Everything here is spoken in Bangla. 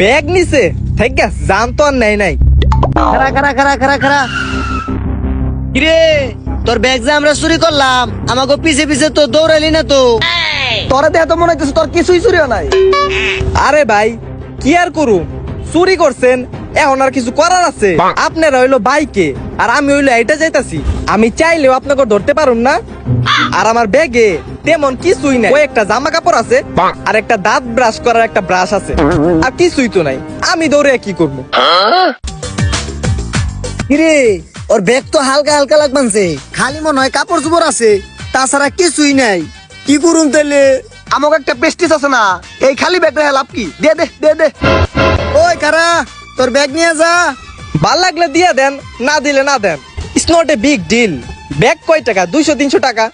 ব্যাগ নিছে ঠিক আছে, জান তো আর নাই নাই। খারা খারা খারা খারা খারা কিরে তোর ব্যাগ যে আমরা চুরি করলাম, আমাকে পিছে পিছে তো দৌড়ালি না তো? তোরে দেহ তো মনে হইতেছে তোর কিছুই চুরিও নাই। আরে ভাই কি আর করুম, চুরি করছেন এখন আর কিছু করার আছে? আপনারা হইলো বাইকে আর আমি হইলো এটা যাইতাছি, আমি চাইলেও আপনাকে ধরতে পারুম না। আর আমার ব্যাগে তেমন কিছুই নাই, ওই একটা জামা কাপড় আছে আর একটা দাঁত ব্রাশ করার একটা ব্রাশ আছে, আর কিছুই তো নাই। আমি দৌড়ে কি করবো? কিরে ওর ব্যাগ তো হালকা হালকা লাগবানছে, খালি মনে হয় কাপড় চোপড় আছে, তাছাড়া কিছুই নাই। কি করুন তাইলে? আমাকে একটা পেস্টিস আছে না, এই খালি ব্যাগটা লাভ কি? দে দে দে দে। ওই খারা তোর ব্যাগ নিয়ে যা। ভাল লাগলে দিয়ে দেন, না দিলে না দেন। It's not a big deal. Bag কয় টাকা? 200-300 টাকা।